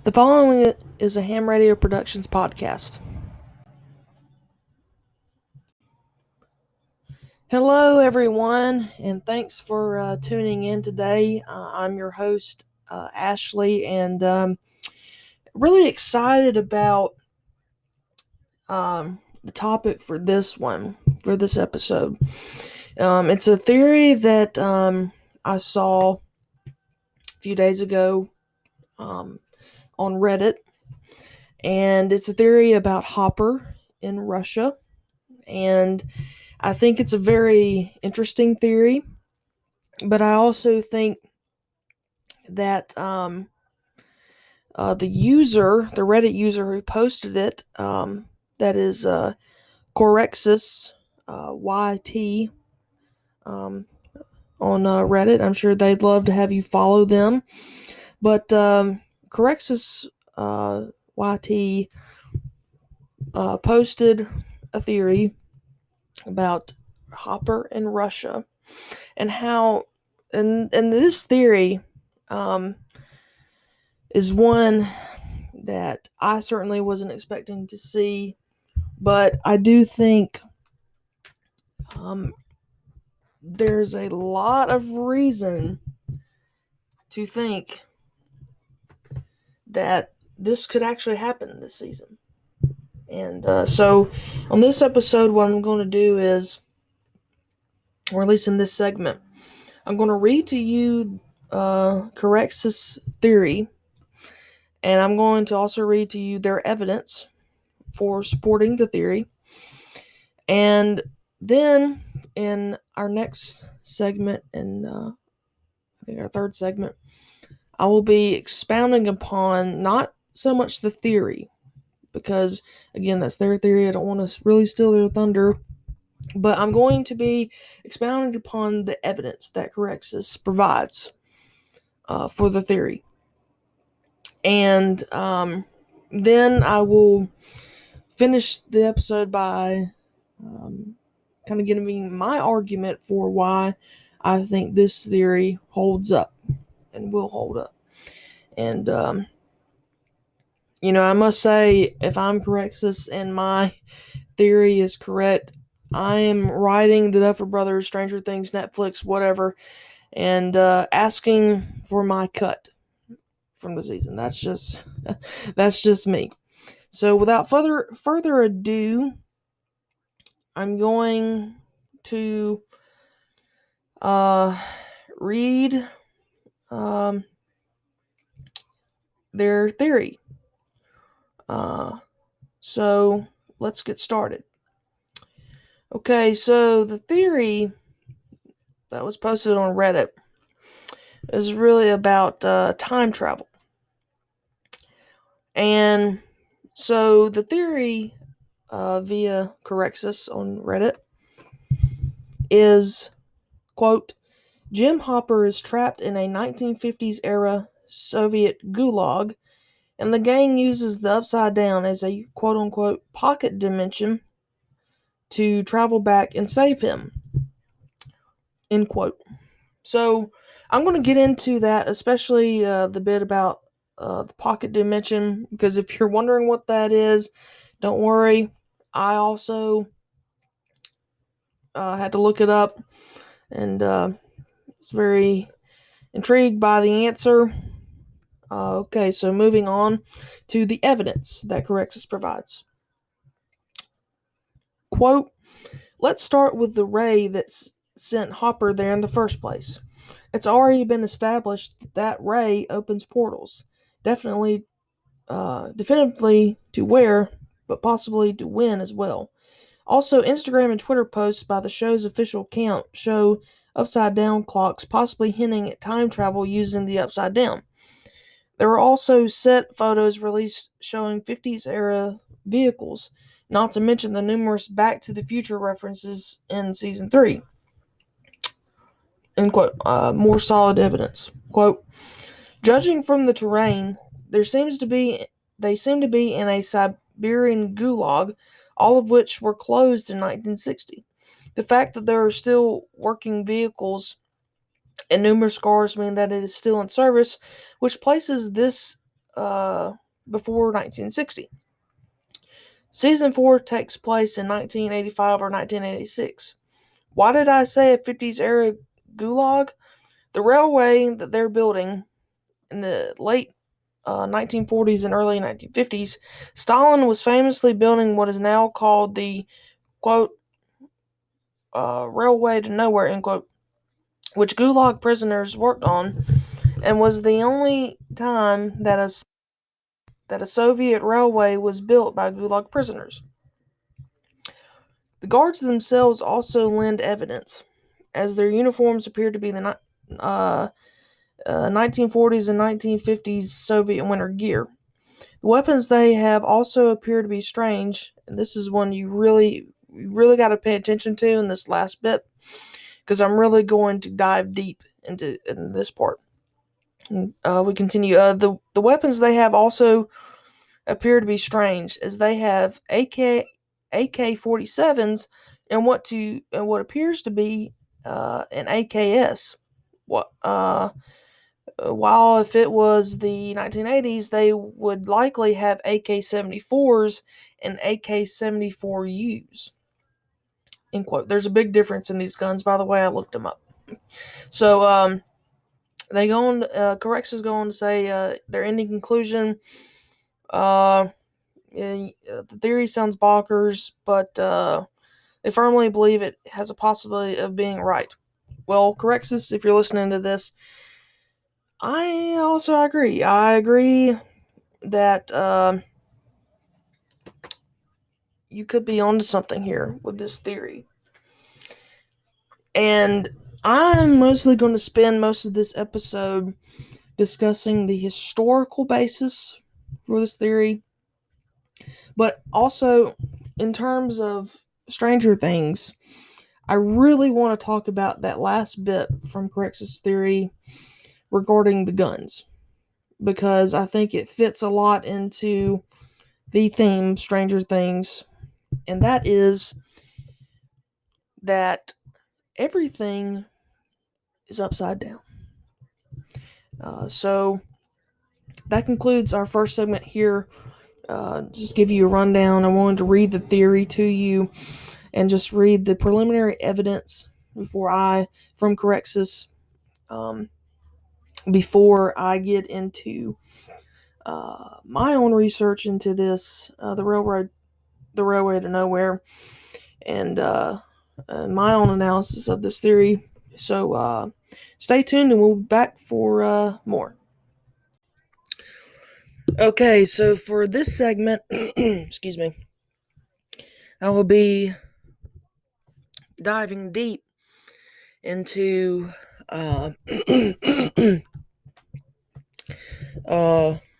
The following is a Ham Radio Productions podcast. Hello, everyone, and thanks for tuning in today. I'm your host, Ashley, and really excited about the topic for this episode. It's a theory that I saw a few days ago on Reddit, and it's a theory about Hopper in Russia, and I think it's a very interesting theory, but I also think that the Reddit user who posted it, that is Corexis YT on Reddit. I'm sure they'd love to have you follow them. But Corexis YT posted a theory about Hopper in Russia and how, and this theory is one that I certainly wasn't expecting to see, but I do think there's a lot of reason to think that this could actually happen this season. And so on this episode, what I'm going to do is, or at least in this segment, I'm going to read to you Corexis' theory, and I'm going to also read to you their evidence for supporting the theory. And then in our next segment, and I think our third segment, I will be expounding upon not so much the theory, because again, that's their theory. I don't want to really steal their thunder, but I'm going to be expounding upon the evidence that Corexis provides for the theory. And then I will finish the episode by kind of giving my argument for why I think this theory holds up and will hold up. And, I must say, if I'm Corexis and my theory is correct, I am writing the Duffer Brothers, Stranger Things, Netflix, whatever, and asking for my cut from the season. That's just me. So without further ado, I'm going to read their theory. So let's get started. Okay, so the theory that was posted on Reddit is really about time travel. And so the theory via Corexis on Reddit is, quote, Jim Hopper is trapped in a 1950s era Soviet Gulag, and the gang uses the Upside Down as a quote-unquote pocket dimension to travel back and save him, end quote. So I'm going to get into that, especially the bit about the pocket dimension, because if you're wondering what that is, don't worry. I also had to look it up, and was very intrigued by the answer. Okay, so moving on to the evidence that Corexis provides. Quote, let's start with the ray that's sent Hopper there in the first place. It's already been established that ray opens portals. Definitively to where, but possibly to when as well. Also, Instagram and Twitter posts by the show's official account show upside-down clocks, possibly hinting at time travel using the upside down. There were also set photos released showing 50s-era vehicles, not to mention the numerous Back to the Future references in Season 3. End quote. More solid evidence. Quote, judging from the terrain, they seem to be in a Siberian gulag, all of which were closed in 1960. The fact that there are still working vehicles and numerous cars mean that it is still in service, which places this before 1960. Season 4 takes place in 1985 or 1986. Why did I say a 50s era gulag? The railway that they're building in the late 1940s and early 1950s, Stalin was famously building what is now called the, quote, railway to nowhere, end quote, which Gulag prisoners worked on, and was the only time that a Soviet railway was built by Gulag prisoners. The guards themselves also lend evidence, as their uniforms appear to be the 1940s and 1950s Soviet winter gear. The weapons they have also appear to be strange, and this is one you really got to pay attention to in this last bit, because I'm really going to dive deep into this part. We continue. The weapons they have also appear to be strange, as they have AK-47s and what appears to be an AKS. While if it was the 1980s, they would likely have AK-74s and AK-74Us. End quote. There's a big difference in these guns, by the way. I looked them up. So they go on. Correx is going to say their ending conclusion. The theory sounds bonkers, but they firmly believe it has a possibility of being right. Well, Corexus, if you're listening to this, I also agree. I agree that you could be onto something here with this theory. And I'm mostly going to spend most of this episode discussing the historical basis for this theory, but also in terms of Stranger Things, I really want to talk about that last bit from Corex's theory regarding the guns, because I think it fits a lot into the theme Stranger Things, and that is that everything is upside down. So that concludes our first segment here. Just give you a rundown. I wanted to read the theory to you and just read the preliminary evidence from Corexus, before I get into my own research into this, the railway to nowhere, and my own analysis of this theory. So stay tuned, and we'll be back for more. Okay, so for this segment, excuse me, I will be diving deep into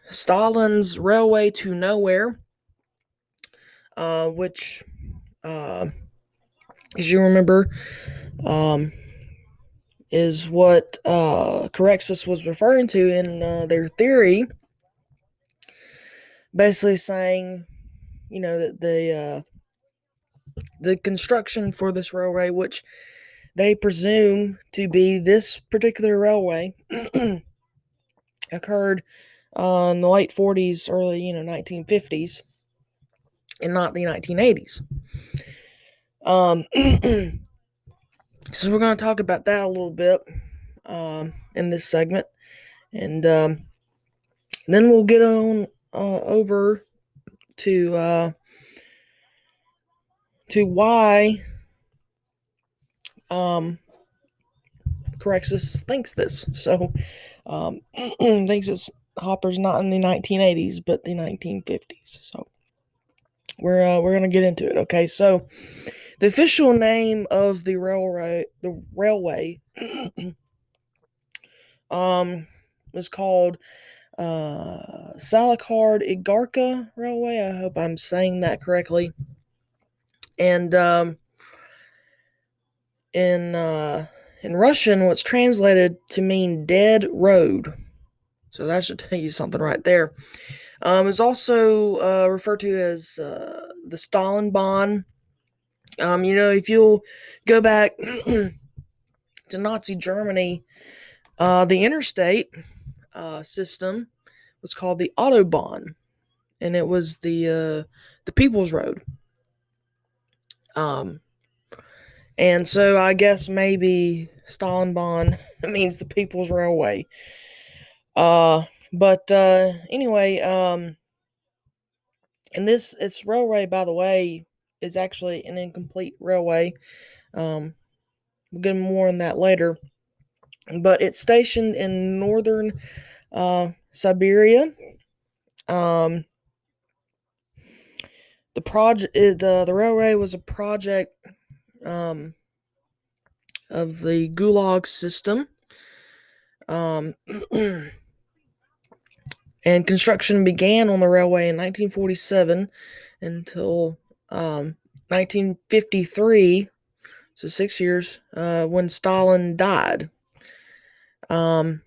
Stalin's railway to nowhere, which, as you remember, is what Corexus was referring to in their theory, basically saying, that the construction for this railway, which they presume to be this particular railway, occurred in the late 40s, early 1950s, and not the 1980s. So we're going to talk about that a little bit in this segment, and then we'll get on over to why Corexus thinks this. So thinks it's Hopper's not in the 1980s but the 1950s. So we're gonna get into it. Okay, so the official name of the railway is called Salakard Igarka Railway. I hope I'm saying that correctly. And in Russian, what's translated to mean dead road. So that should tell you something right there. It's also referred to as the Stalin Bond. If you'll go back to Nazi Germany, the interstate system was called the Autobahn, and it was the People's Road. Um, and so I guess maybe Stalinbahn means the People's Railway. But anyway, and its railway, by the way, is actually an incomplete railway. We'll get more on that later. But it's stationed in northern Siberia. Um, the railway was a project um, of the Gulag system. Um, and construction began on the railway in 1947 until 1953, so 6 years, when Stalin died. Um,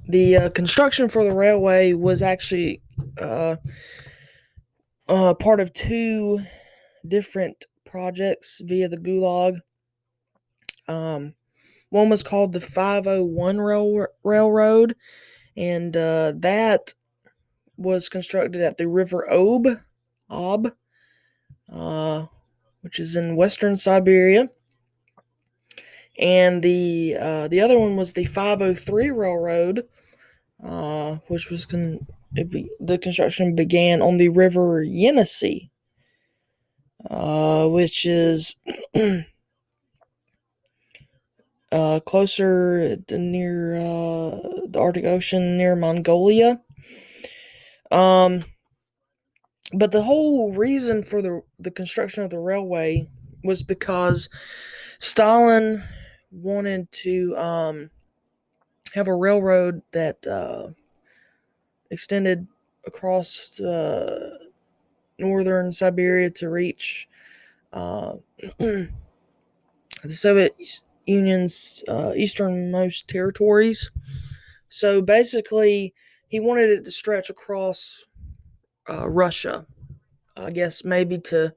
the construction for the railway was actually part of two different projects via the Gulag. One was called the 501 Railroad, and that was constructed at the River Ob, which is in western Siberia. And the other one was the 503 Railroad, which was the construction began on the River Yenisei, which is closer near the Arctic Ocean, near Mongolia. But the whole reason for the construction of the railway was because Stalin wanted to have a railroad that extended across northern Siberia to reach the Soviet Union's easternmost territories. So basically, he wanted it to stretch across Russia. I guess maybe to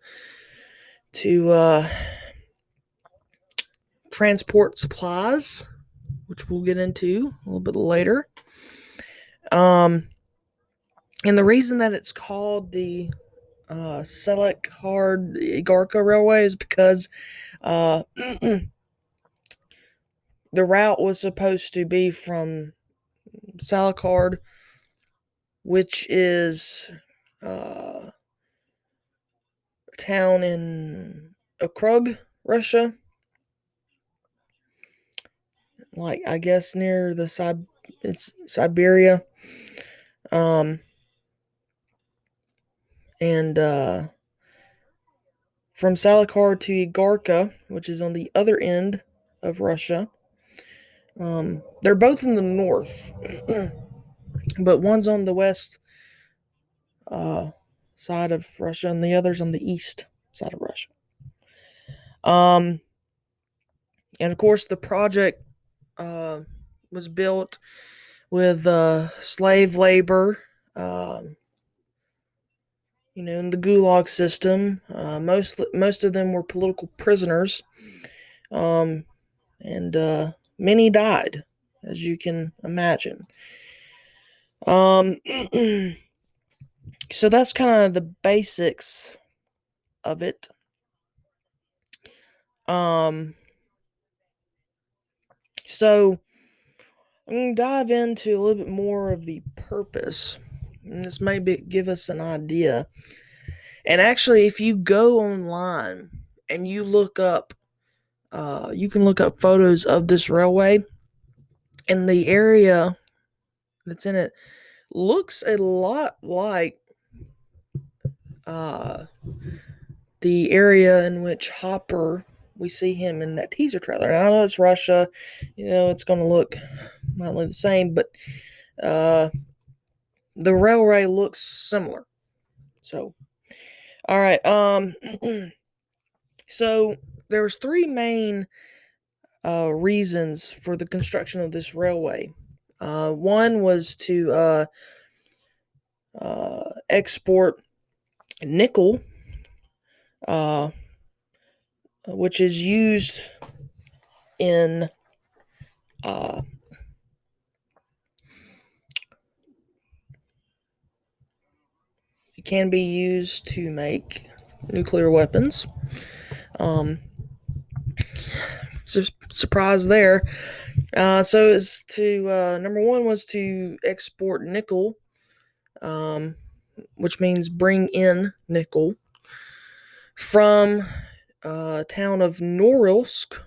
transport supplies, which we'll get into a little bit later. And the reason that it's called the Selekhard Igarka Railway is because the route was supposed to be from Selekhard, which is a town in Okrug, Russia, like I guess near it's Siberia, and from Salekhard to Igarka, which is on the other end of Russia. They're both in the north, but one's on the west uh, side of Russia, and the other's on the east side of Russia. Um, and of course, the project uh, was built with slave labor, in the Gulag system. Most of them were political prisoners, and many died, as you can imagine. So that's kind of the basics of it. So I'm going to dive into a little bit more of the purpose, and this may give us an idea. And actually, if you go online and you can look up photos of this railway, and the area that's in it looks a lot like uh, the area in which Hopper, we see him in that teaser trailer. Now, I know it's Russia, it's going to look not the same, but the railway looks similar. So, all right. So there was three main reasons for the construction of this railway. One was to export nickel, uh, which is used in can be used to make nuclear weapons. Surprise there. So it's to number one was to export nickel, um, which means bring in nickel from town of Norilsk,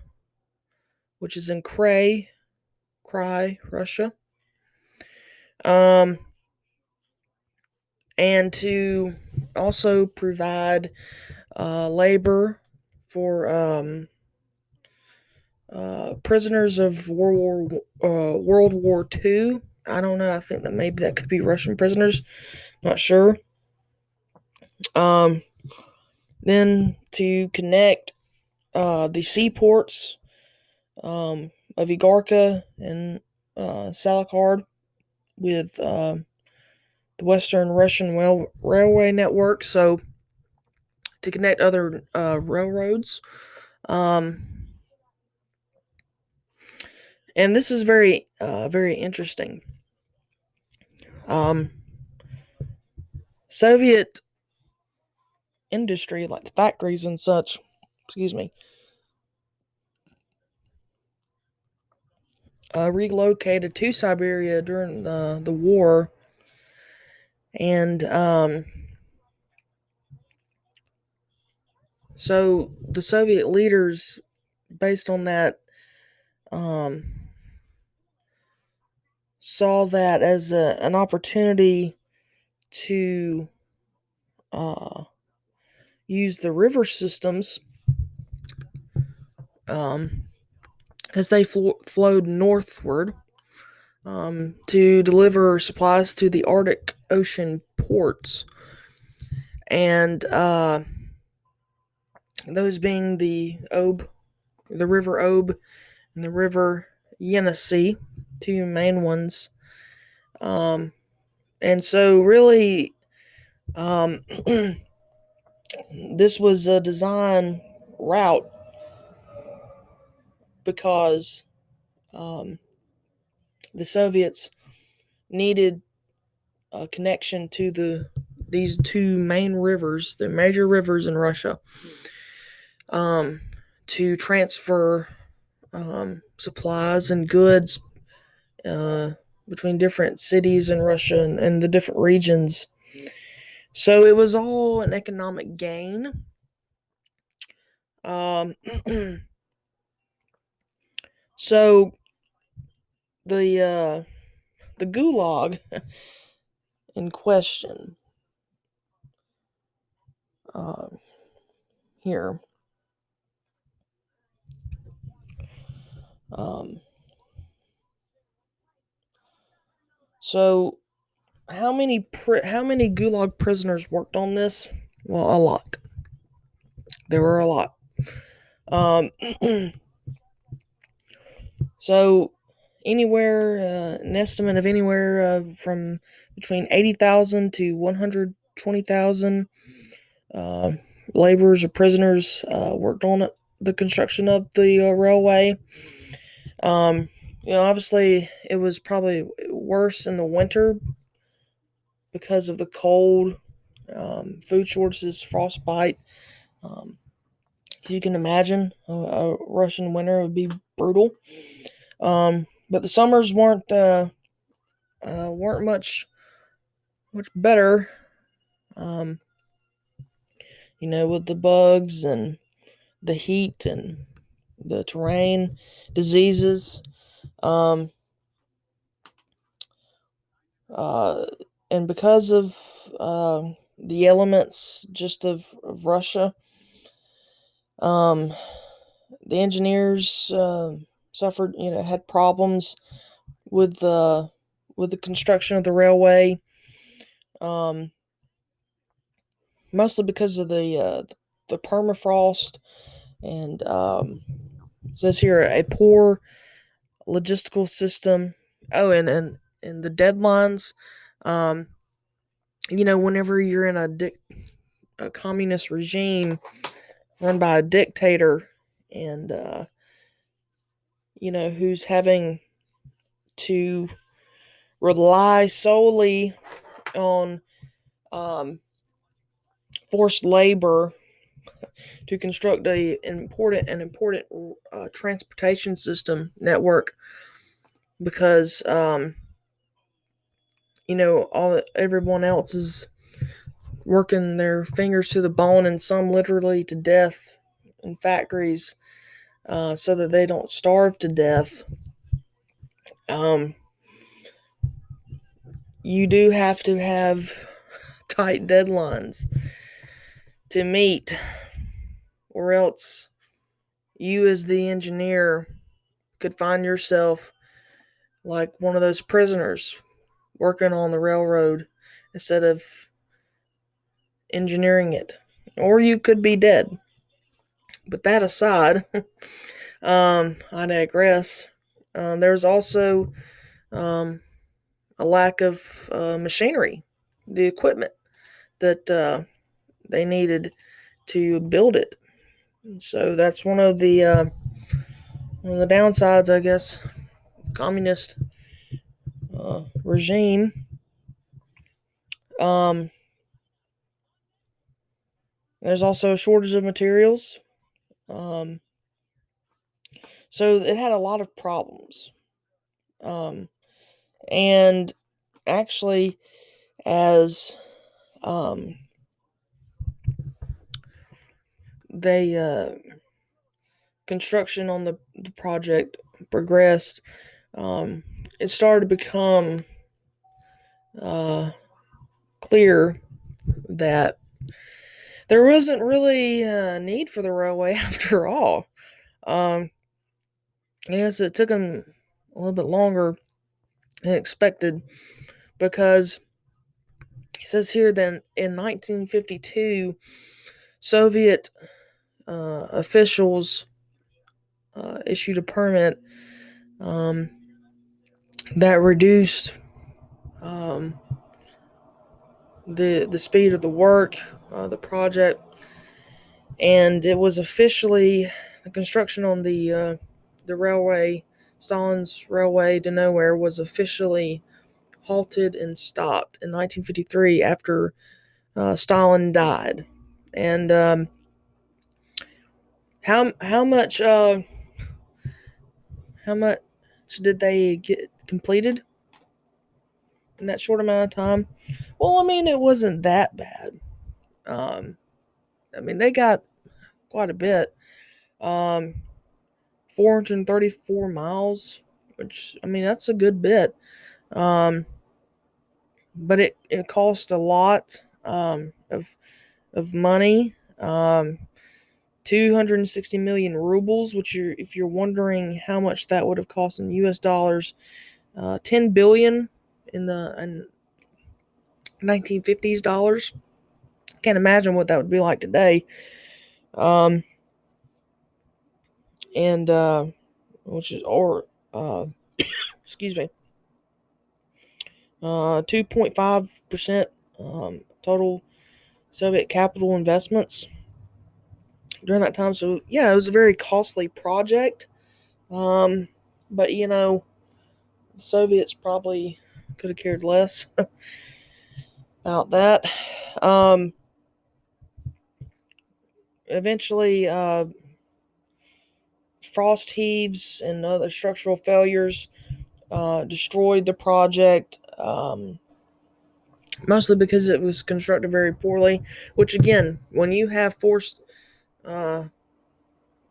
which is in Krai, Russia, um, and to also provide labor for prisoners of World War II. I don't know. I think that maybe that could be Russian prisoners. Not sure. Um, then to connect the seaports of Igarka and Salikard with the Western Russian railway network. So to connect other railroads. Um, and this is very interesting. Um, Soviet industry, like the factories and such, excuse me, relocated to Siberia during the war, and so the Soviet leaders, based on that, um, saw that as an opportunity to uh, use the river systems, um, as they flowed northward, to deliver supplies to the Arctic Ocean ports, and those being the River Ob, and the River Yenisei, two main ones. Um, and so, really, um, this was a design route because um, the Soviets needed a connection to these two main rivers, the major rivers in Russia, um, to transfer supplies and goods uh, between different cities in Russia and the different regions. So it was all an economic gain. Um, so the Gulag in question uh, here. Um, so how many Gulag prisoners worked on this? Well, a lot. There were a lot. Um, so an estimate of anywhere from between 80,000 to 120,000 uh, laborers or prisoners worked on it, the construction of the railway. Um, Obviously, it was probably worse in the winter because of the cold, food shortages, frostbite. As you can imagine, a Russian winter would be brutal. But the summers weren't much better. Um, with the bugs and the heat and the terrain, diseases, um, uh, and because of the elements just of Russia, um, the engineers suffered, had problems with the construction of the railway, um, mostly because of the permafrost and it says here a poor logistical system. Oh, and the deadlines. Um, whenever you're in a communist regime run by a dictator, and who's having to rely solely on forced labor to construct an important transportation system network because everyone else is working their fingers to the bone and some literally to death in factories so that they don't starve to death. Um, you do have to have tight deadlines to meet, or else you, as the engineer, could find yourself like one of those prisoners working on the railroad instead of engineering it, or you could be dead. But that aside, I digress. There's also um, a lack of machinery, the equipment that they needed to build it. So that's one of the downsides, I guess. Communist regime. Um, there's also a shortage of materials. Um, so it had a lot of problems. Um, and actually, as um, they construction on the project progressed, um, it started to become uh, clear that there wasn't really a need for the railway after all. Um, yes, it took them a little bit longer than expected because it says here that in 1952, Soviet officials issued a permit um, that reduced um, the speed of the work, the project, and it was officially the construction on the railway, Stalin's railway to nowhere, was officially halted and stopped in 1953 after Stalin died. And how much did they get completed in that short amount of time? Well, I mean, it wasn't that bad. Um, I mean, they got quite a bit. 434 miles, which, I mean, that's a good bit. Um, but it cost a lot of money. 260 million rubles, which if you're wondering how much that would have cost in US dollars, 10 billion in 1950s dollars. Can't imagine what that would be like today. Um, and which is or excuse me, 2.5% total Soviet capital investments during that time. So yeah, it was a very costly project. Um, but the Soviets probably could have cared less about that. Um, eventually, frost heaves and other structural failures destroyed the project. Mostly because it was constructed very poorly. Which again, when you have forced uh,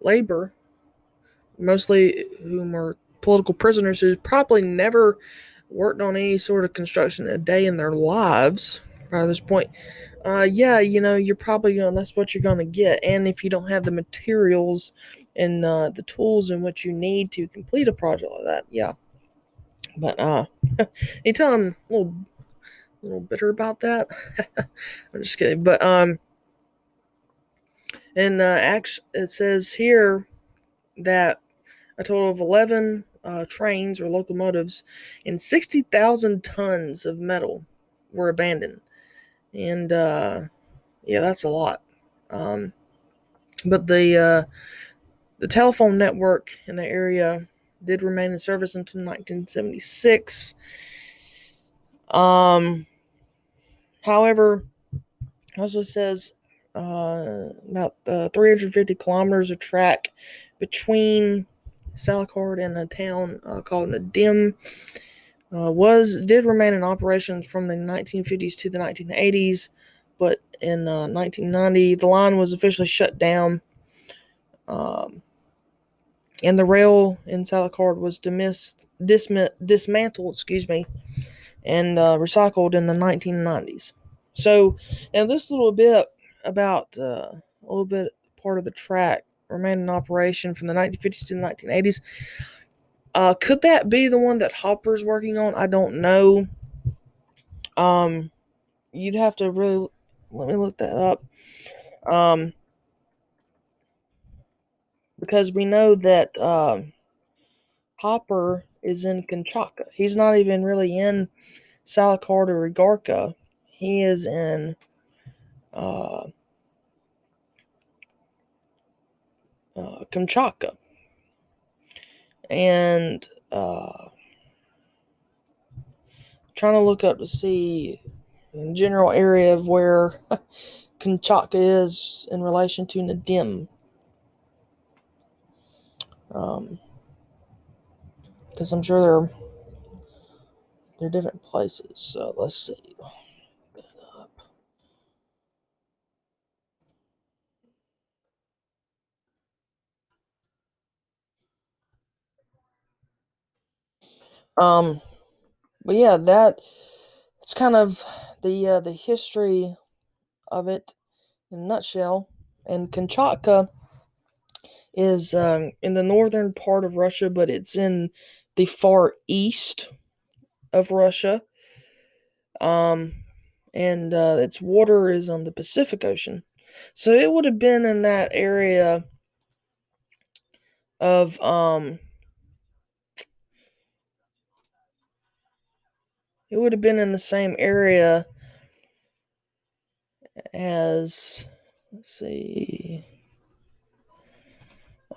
labor, mostly whom are political prisoners who probably never worked on any sort of construction a day in their lives by this point, yeah, you're probably going. That's what you're going to get. And if you don't have the materials and the tools in which you need to complete a project like that, yeah. But you tell I'm a little bitter about that. I'm just kidding. But and it says here that a total of 11 trains or locomotives and 60,000 tons of metal were abandoned. And yeah, that's a lot. Um, but the telephone network in the area did remain in service until 1976. Um, however, also says about 350 kilometers of track between Salakard and a town called Nadim. Did remain in operations from the 1950s to the 1980s, but in 1990 the line was officially shut down, and the rail in Salakard was dismantled, and recycled in the 1990s. So now this little bit about a little bit part of the track remained in operation from the 1950s to the 1980s. Could that be the one that Hopper's working on? I don't know. You'd have to really let me look that up. Because we know that Hopper is in Kanchaka. He's not even really in Salakard or Igarka. He is in Kamchatka. And trying to look up to see the general area of where Kamchatka is in relation to Nadim. Because I'm sure they're different places. So let's see. Um, but yeah, it's kind of the history of it in a nutshell. And Kamchatka is in the northern part of Russia, but it's in the far east of Russia. Um, and its water is on the Pacific Ocean. So it would have been in that area of it would have been in the same area as, let's see,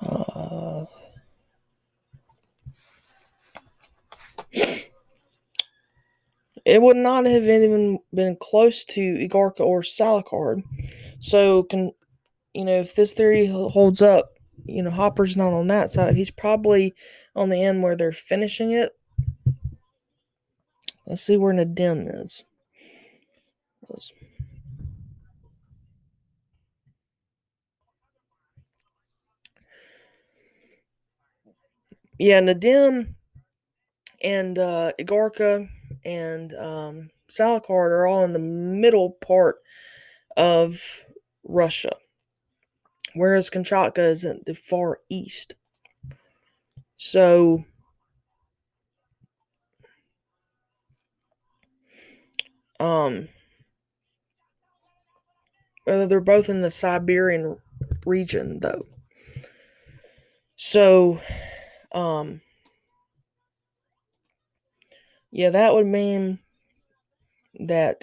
uh, it would not have even been close to Igarka or Salakard. So, if this theory holds up, Hopper's not on that side. He's probably on the end where they're finishing it. Let's see where Nadim is. Yeah, Nadim and Igarka and Salakard are all in the middle part of Russia, whereas Kamchatka is in the far east. So, um, they're both in the Siberian region, though. So, um, yeah, that would mean that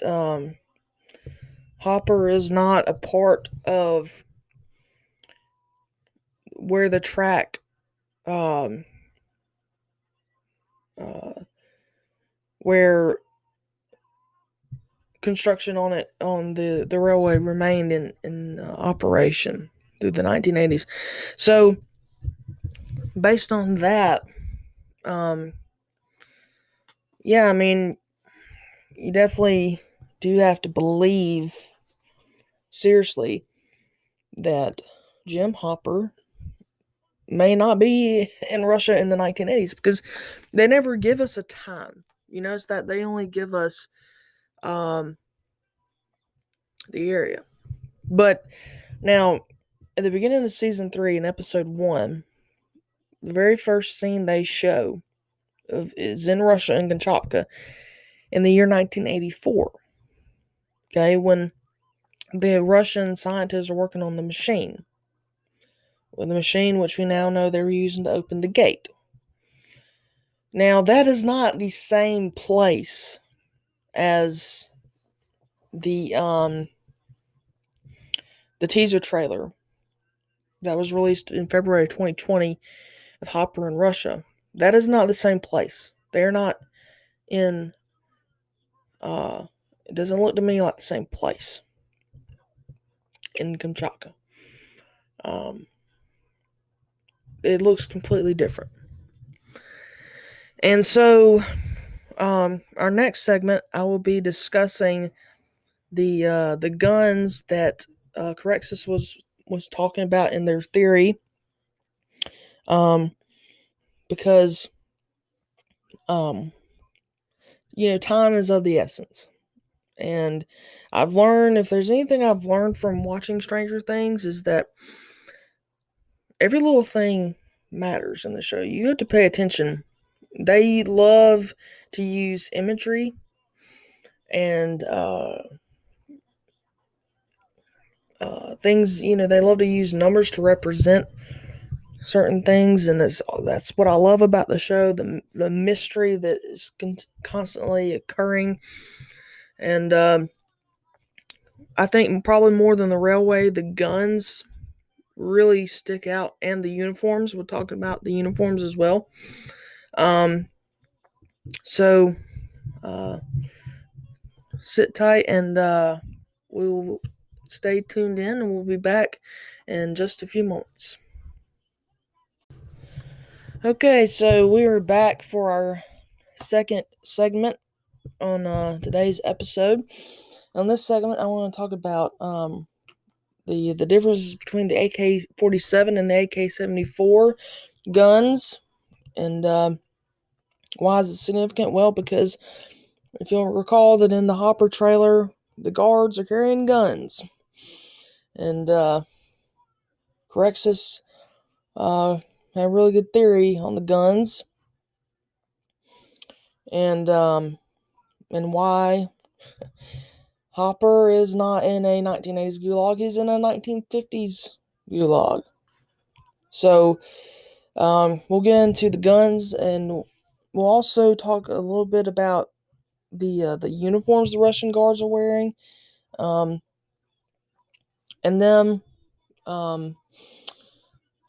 Hopper is not a part of where the track, um, uh, where construction on the railway remained in operation through the 1980s. So, based on that, um, yeah, I mean, you definitely do have to believe seriously that Jim Hopper may not be in Russia in the 1980s, because they never give us a time. You notice that they only give us um, the area. But now, at the beginning of season 3, in episode 1, the very first scene they show is in Russia in Kamchatka in the year 1984. Okay, when the Russian scientists are working on the machine. With the machine, which we now know they were using to open the gate. Now, that is not the same place as the teaser trailer that was released in February 2020 with Hopper in Russia. That is not the same place. They're not in. It doesn't look to me like the same place. in Kamchatka. It looks completely different. And so, our next segment, I will be discussing the guns that Corexus was talking about in their theory, because time is of the essence, and I've learned, if there's anything I've learned from watching Stranger Things, is that every little thing matters in the show. You have to pay attention. They love to use imagery and things. They love to use numbers to represent certain things, and that's what I love about the show. The mystery that is constantly occurring, and I think probably more than the railway, the guns really stick out, and the uniforms. We'll talk about the uniforms as well. So sit tight, and we'll stay tuned in, and we'll be back in just a few moments. Okay, so we are back for our second segment on today's episode. On this segment, I want to talk about the difference between the AK-47 and the AK-74 guns, and why is it significant? Well, because if you'll recall that in the Hopper trailer, the guards are carrying guns, and Corexus had a really good theory on the guns, and why Hopper is not in a 1980s Gulag, he's in a 1950's Gulag. So we'll get into the guns, and we'll also talk a little bit about the uniforms the Russian guards are wearing, and then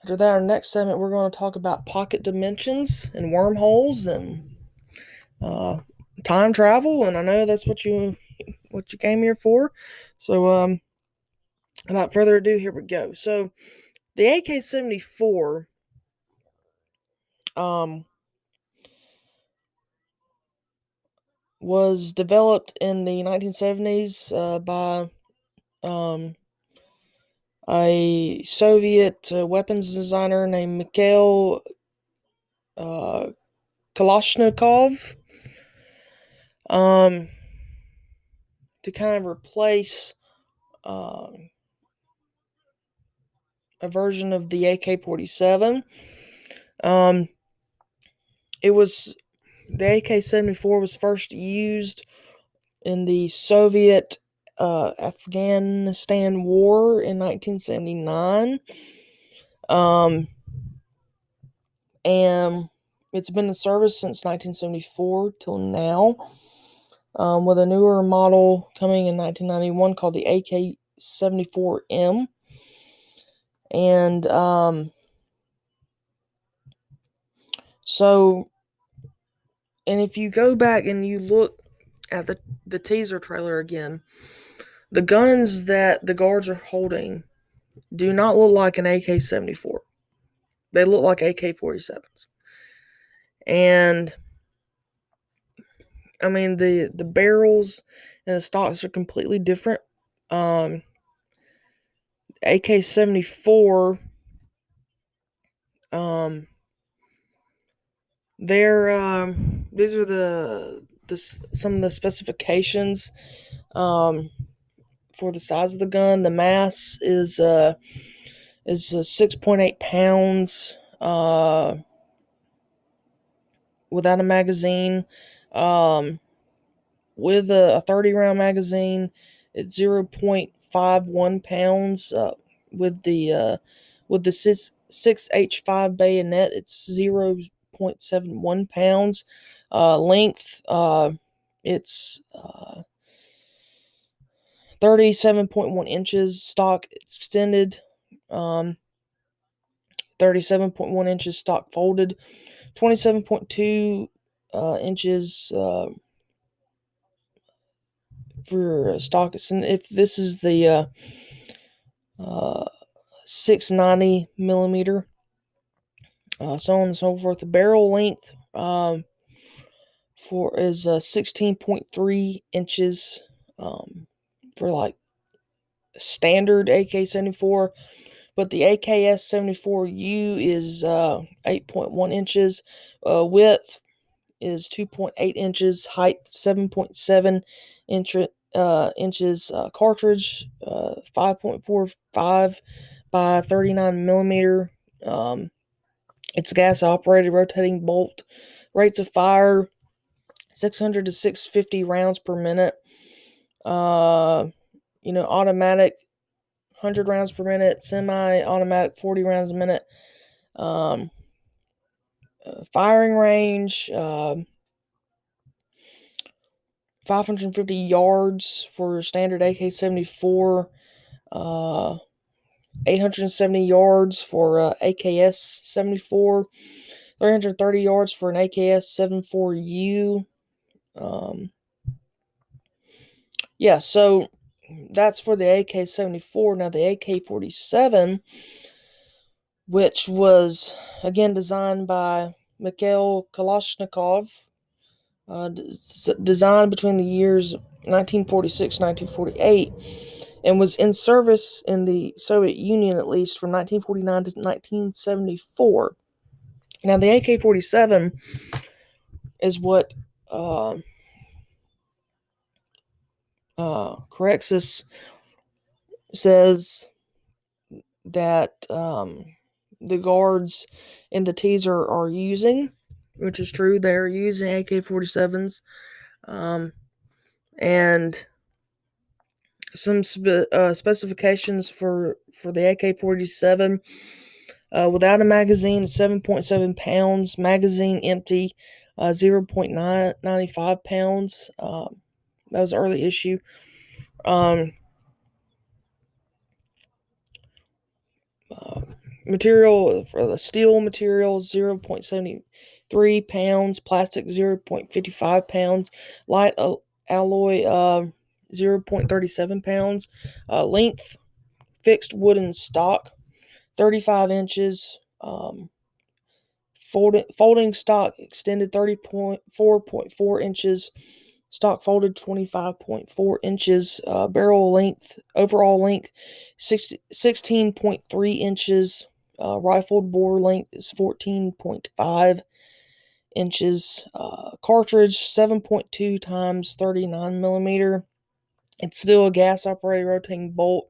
after that, our next segment, we're going to talk about pocket dimensions and wormholes and time travel. And I know that's what you came here for. So without further ado, here we go. So the AK-74 was developed in the 1970s by a Soviet weapons designer named Mikhail Kalashnikov, to kind of replace a version of the AK-47. It was the AK-74 was first used in the Soviet Afghanistan War in 1979. And it's been in service since 1974 till now, with a newer model coming in 1991 called the AK-74M. And and if you go back and you look at the teaser trailer again, the guns that the guards are holding do not look like an AK-74. They look like AK-47s. And I mean, the barrels and the stocks are completely different. AK-74, these are some of the specifications for the size of the gun. The mass is 6.8 pounds without a magazine. With a 30 round magazine, it's 0.51 pounds. With the 6H5 bayonet, it's 0.71 pounds. Length, it's 37.1 inches. Stock extended, 37.1 inches. Stock folded, 27.2 inches for stock. And if this is the uh, 690 millimeter, so on and so forth. The barrel length for is 16.3 inches for like standard AK-74, but the AKS-74U is 8.1 inches. Width is 2.8 inches. Height 7.7 inches. Cartridge 5.45 by 39 millimeter. It's gas operated rotating bolt. Rates of fire 600 to 650 rounds per minute. Automatic 100 rounds per minute, semi-automatic 40 rounds a minute. Firing range 550 yards for standard AK-74. 870 yards for AKS-74. 330 yards for an AKS-74U. So that's for the AK-74. Now the AK-47, which was again designed by Mikhail Kalashnikov, designed between the years 1946 1948, and was in service in the Soviet Union at least from 1949 to 1974. Now the AK-47 is what Corexis says that the guards in the teaser are using, which is true. They're using AK-47s, and some specifications for the AK-47. Without a magazine, 7.7 pounds. Magazine empty, 0.995 pounds. That was an early issue. Material for the steel material 0.73 pounds, plastic 0.55 pounds, light alloy 0.37 pounds, length fixed wooden stock 35 inches, folding stock extended 34.4 inches, stock folded 25.4 inches, barrel length, overall length 16.3 inches, rifled bore length is 14.5 inches, cartridge 7.2 times 39 millimeter. It's still a gas operated rotating bolt.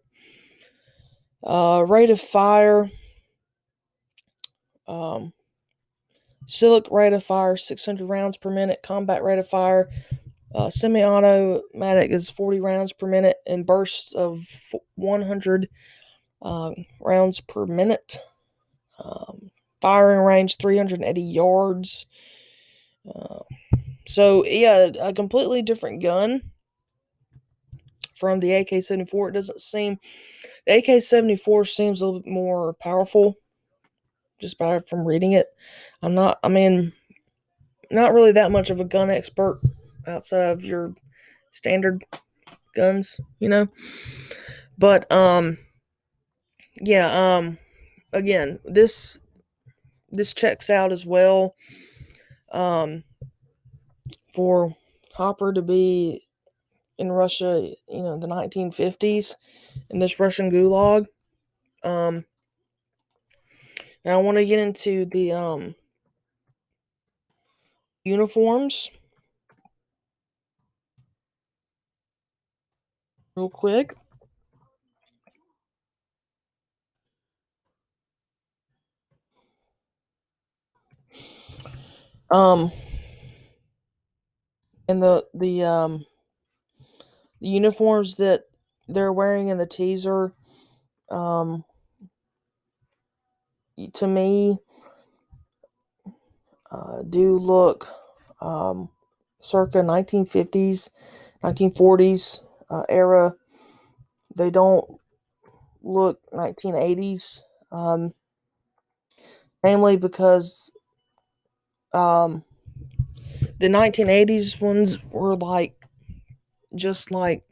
Rate of fire, Silic rate of fire 600 rounds per minute. Combat rate of fire semi-automatic is 40 rounds per minute, and bursts of 100 rounds per minute. Firing range 380 yards. A completely different gun from the AK-74. It doesn't seem, the AK-74 seems a little bit more powerful just from reading it. Not really that much of a gun expert outside of your standard guns, But again, this checks out as well. For Hopper to be in Russia, the 1950s, in this Russian Gulag. Now I want to get into the uniforms real quick. Um, and the uniforms that they're wearing in the teaser, to me, do look circa 1950s, 1940s era. They don't look 1980s, mainly because the 1980s ones were just like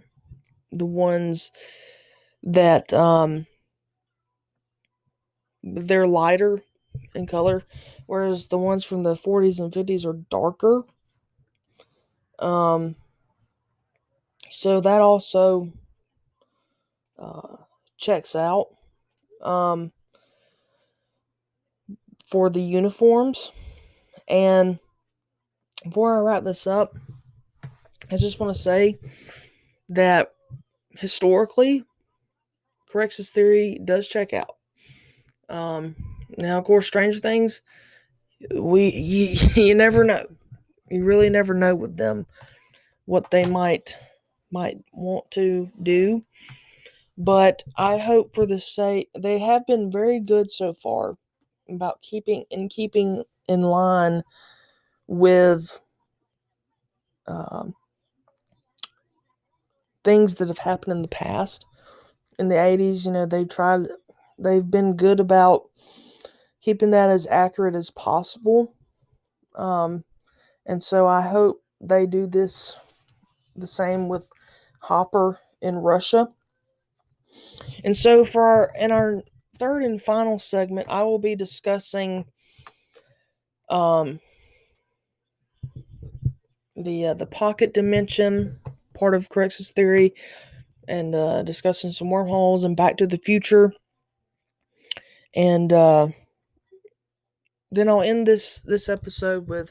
the ones that they're lighter in color, whereas the ones from the 40s and 50s are darker. Um, so that also uh, checks out um, for the uniforms. And before I wrap this up, I just want to say that historically, Corex's theory does check out. Um, Now, of course, Stranger Things, you never know. You really never know with them what they might want to do. But I hope for the sake, they have been very good so far about keeping in line with um, things that have happened in the past. In the 80s, they've been good about keeping that as accurate as possible. Um, and so I hope they do the same with Hopper in Russia. And so in our third and final segment, I will be discussing um, the pocket dimension part of Corex's theory, and discussing some wormholes and Back to the Future. And then I'll end this episode with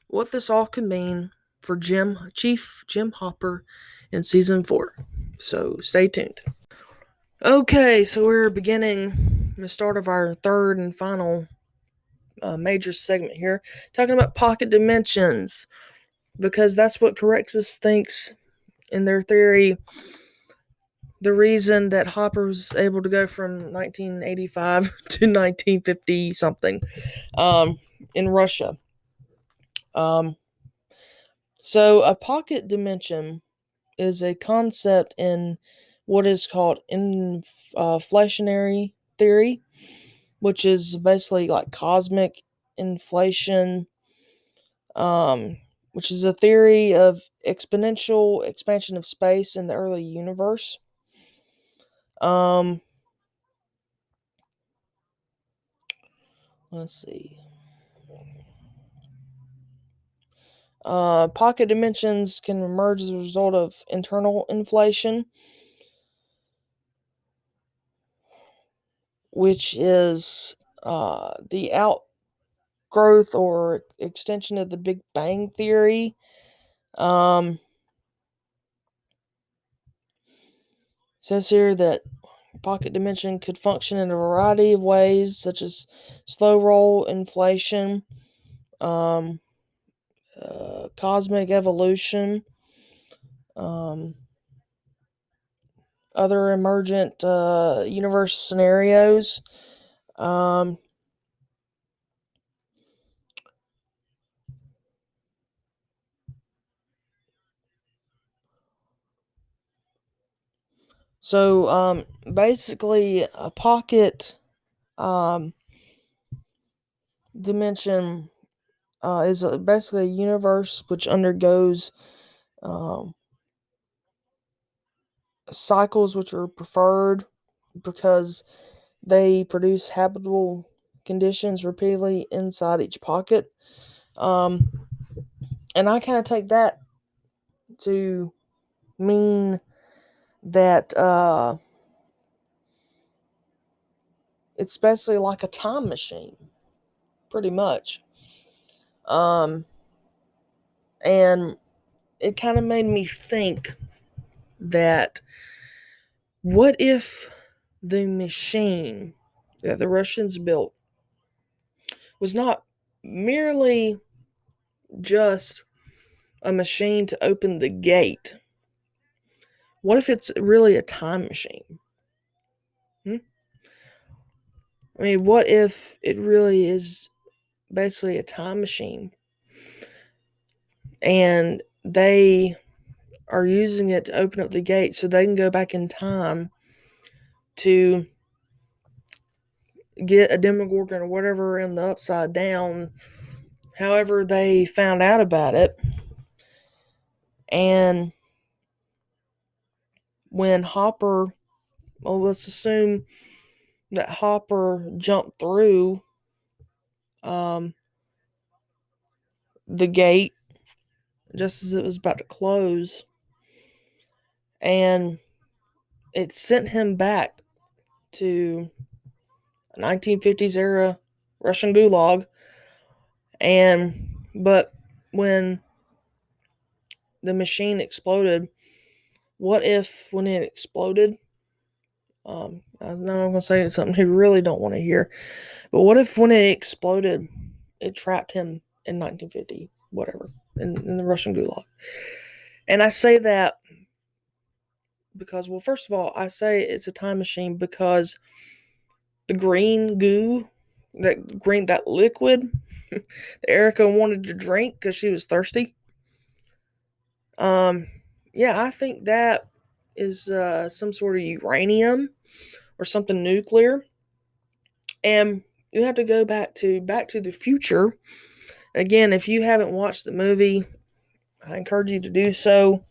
what this all could mean for Chief Jim Hopper in season 4. So stay tuned. Okay, so we're beginning the start of our third and final major segment here, talking about pocket dimensions, because that's what Corexus thinks in their theory. The reason that Hopper was able to go from 1985 to 1950 something in Russia. Um, so a pocket dimension is a concept in what is called inflationary theory, which is basically like cosmic inflation, um, which is a theory of exponential expansion of space in the early universe. Um, let's see. Pocket dimensions can emerge as a result of internal inflation, which is the outgrowth or extension of the Big Bang Theory. Um, says here that pocket dimension could function in a variety of ways, such as slow roll inflation, um, cosmic evolution, um, other emergent universe scenarios. Um, so basically, a pocket um, dimension is basically a universe which undergoes um, cycles which are preferred because they produce habitable conditions repeatedly inside each pocket. Um, and I kind of take that to mean that it's basically like a time machine, pretty much. Um, and it kind of made me think that what if the machine that the Russians built was not merely just a machine to open the gate? What if it's really a time machine? Hmm? I mean, what if it really is basically a time machine and they are using it to open up the gate so they can go back in time to get a Demogorgon or whatever in the Upside Down, however they found out about it. And when Hopper, well, let's assume that Hopper jumped through um, the gate just as it was about to close, and it sent him back to 1950s era Russian Gulag. But when the machine exploded, what if when it exploded, I know I'm going to say something you really don't want to hear, but what if when it exploded, it trapped him in 1950, whatever, in the Russian Gulag? And I say that because, well, first of all, I say it's a time machine because the green goo, that liquid that Erica wanted to drink because she was thirsty. Yeah, I think that is some sort of uranium or something nuclear. And you have to go Back to the Future. Again, if you haven't watched the movie, I encourage you to do so.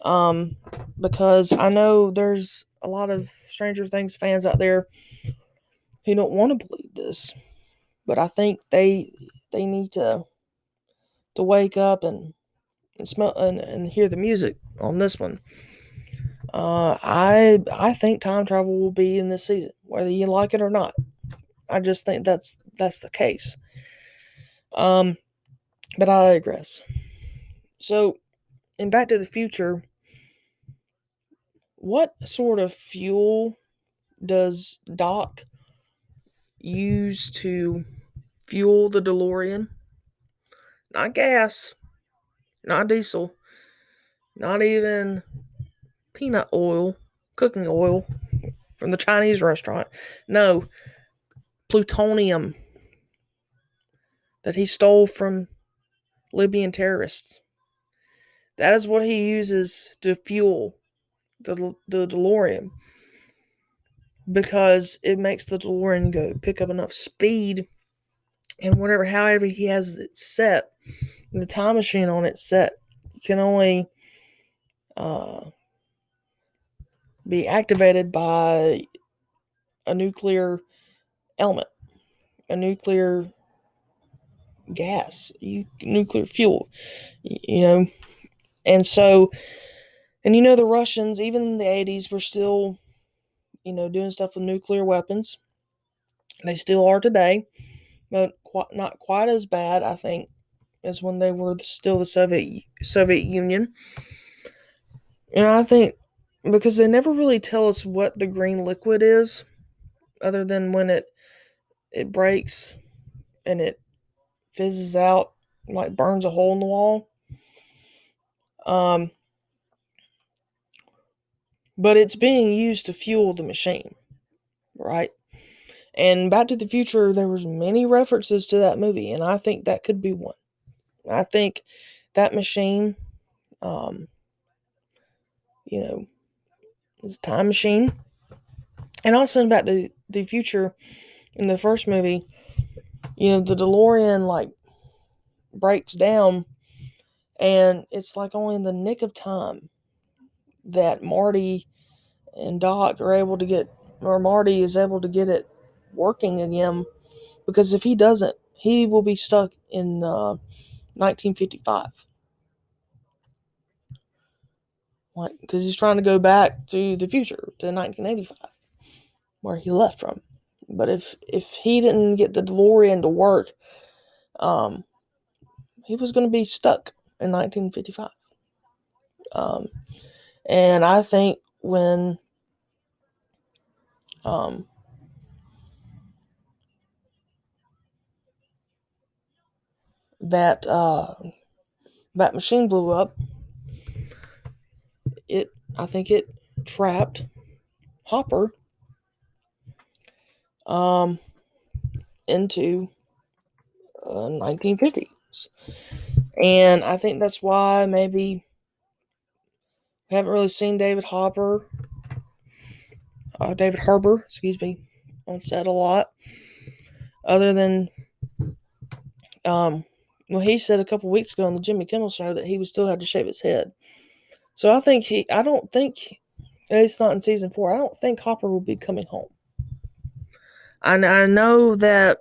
Um, because I know there's a lot of Stranger Things fans out there who don't want to believe this, but I think they need to wake up and smell and hear the music on this one. I think time travel will be in this season, whether you like it or not. I just think that's the case. Um, but I digress. So, in Back to the Future, what sort of fuel does Doc use to fuel the DeLorean? Not gas, not diesel, not even peanut oil, cooking oil from the Chinese restaurant. No, plutonium that he stole from Libyan terrorists. That is what he uses to fuel the DeLorean, because it makes the DeLorean go pick up enough speed, and however he has it set, the time machine on it set, can only be activated by a nuclear element, a nuclear gas, nuclear fuel, you know. And so, and the Russians, even in the 80s, were still, doing stuff with nuclear weapons. They still are today, but not quite as bad, I think, as when they were still the Soviet Union. I think because they never really tell us what the green liquid is, other than when it breaks and it fizzes out, like burns a hole in the wall. Um, but it's being used to fuel the machine, right? And Back to the Future, there was many references to that movie, and I think that could be one. I think that machine, um, is a time machine. And also in Back to the Future, in the first movie, the DeLorean like breaks down, and it's like only in the nick of time that Marty and Doc are able to get, or Marty is able to get it working again, because if he doesn't, he will be stuck in 1955. Like, because he's trying to go back to the future, to 1985, where he left from. But if he didn't get the DeLorean to work, um, he was going to be stuck in 1955. Um, and I think when um, that machine blew up, I think it trapped Hopper um, into 1950s. And I think that's why maybe we haven't really seen David Harbour, excuse me, on set a lot, other than well, he said a couple weeks ago on the Jimmy Kimmel show that he would still have to shave his head. So I don't think it's not in season 4. I don't think Hopper will be coming home. I know that,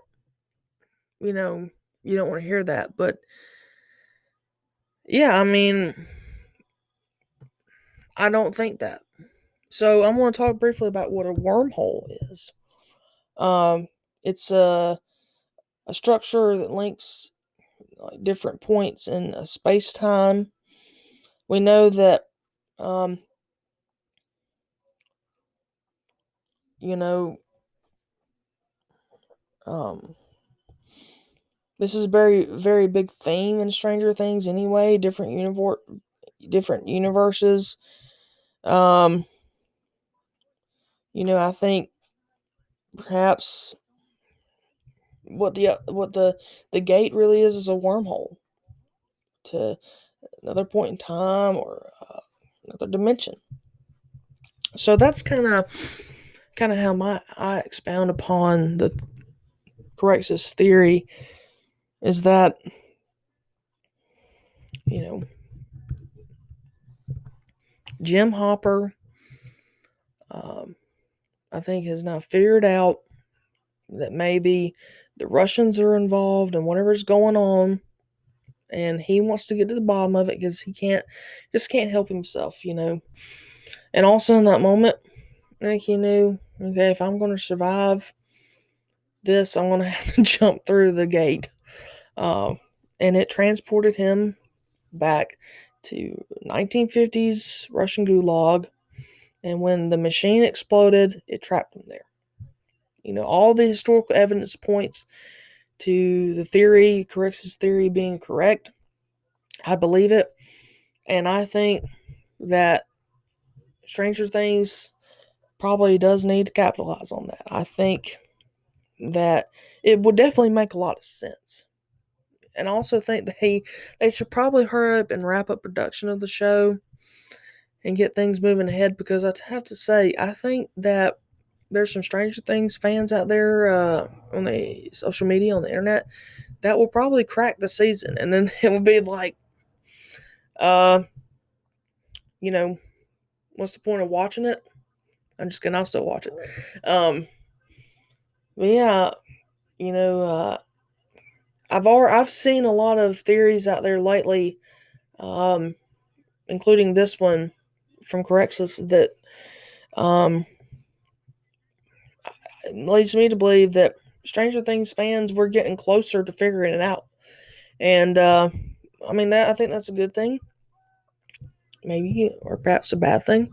you know, you don't want to hear that, but yeah, I mean, I don't think that. So I'm going to talk briefly about what a wormhole is. Um, it's a structure that links like different points in a space time. We know that, um, you know, um, this is a very, very big theme in Stranger Things. Anyway, different universes. Um, I think perhaps what the gate really is a wormhole to another point in time or another dimension. So that's kind of how I expound upon the Corex's theory is that, you know, Jim Hopper, um, I think, has now figured out that maybe the Russians are involved in whatever's going on, and he wants to get to the bottom of it because he can't help himself. And also in that moment, I think he knew, okay, if I'm going to survive this, I'm going to have to jump through the gate. And it transported him back to 1950's Russian Gulag. And when the machine exploded, it trapped him there. All the historical evidence points to the theory, Corex's theory, being correct. I believe it. And I think that Stranger Things probably does need to capitalize on that. I think that it would definitely make a lot of sense. And I also think that they should probably hurry up and wrap up production of the show and get things moving ahead, because I have to say, I think that there's some Stranger Things fans out there on the social media, on the internet, that will probably crack the season. And then it will be like, uh, you know, what's the point of watching it? I'm just kidding, I'll still watch it. But yeah, you know, I've seen a lot of theories out there lately, um, including this one from Corexus, that um, leads me to believe that Stranger Things fans were getting closer to figuring it out. And I mean, I think that's a good thing, maybe, or perhaps a bad thing.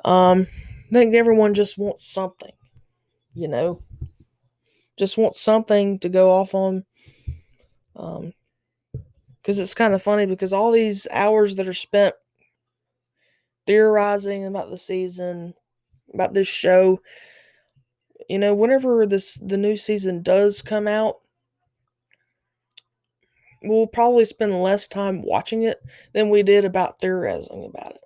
I think everyone just wants something, you know, just wants something to go off on. Because it's kind of funny, because all these hours that are spent theorizing about the season, about this show, whenever the new season does come out, we'll probably spend less time watching it than we did about theorizing about it.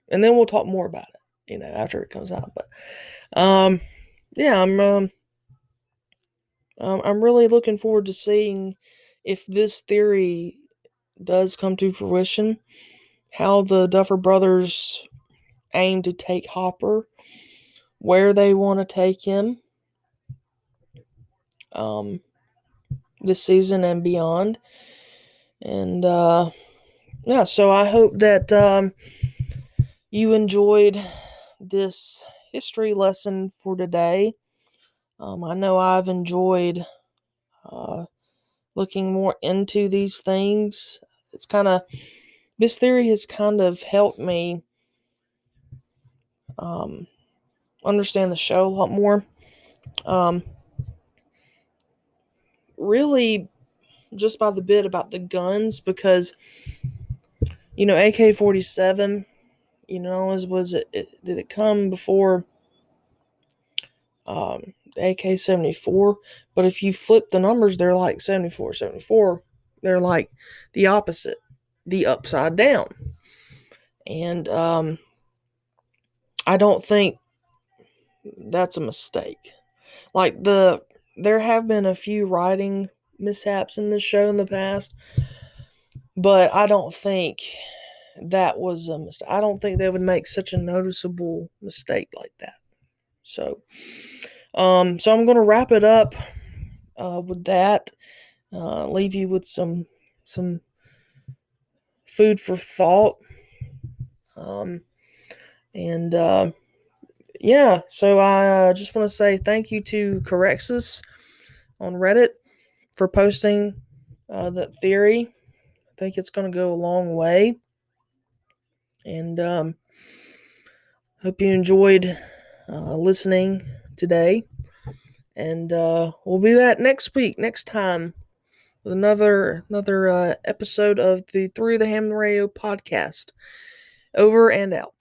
And then we'll talk more about it, after it comes out. But yeah, I'm really looking forward to seeing if this theory does come to fruition, how the Duffer Brothers aim to take Hopper, where they want to take him um, this season and beyond. And yeah, so I hope that you enjoyed this history lesson for today. I know I've enjoyed uh, looking more into these things. This theory has kind of helped me um, understand the show a lot more. Um, really, just by the bit about the guns, because AK-47, did it come before the AK-74? But if you flip the numbers, they're like 74, 74. They're like the opposite, the upside down. And I don't think that's a mistake. Like there have been a few writing mishaps in this show in the past, but I don't think that was a mistake. I don't think they would make such a noticeable mistake like that. So, So I'm going to wrap it up with that. Leave you with some food for thought. Um, and yeah, so I just want to say thank you to Correxus on Reddit for posting that theory. I think it's going to go a long way. And hope you enjoyed listening today. And we'll be back next week, next time, with another episode of the Through the Ham Radio podcast. Over and out.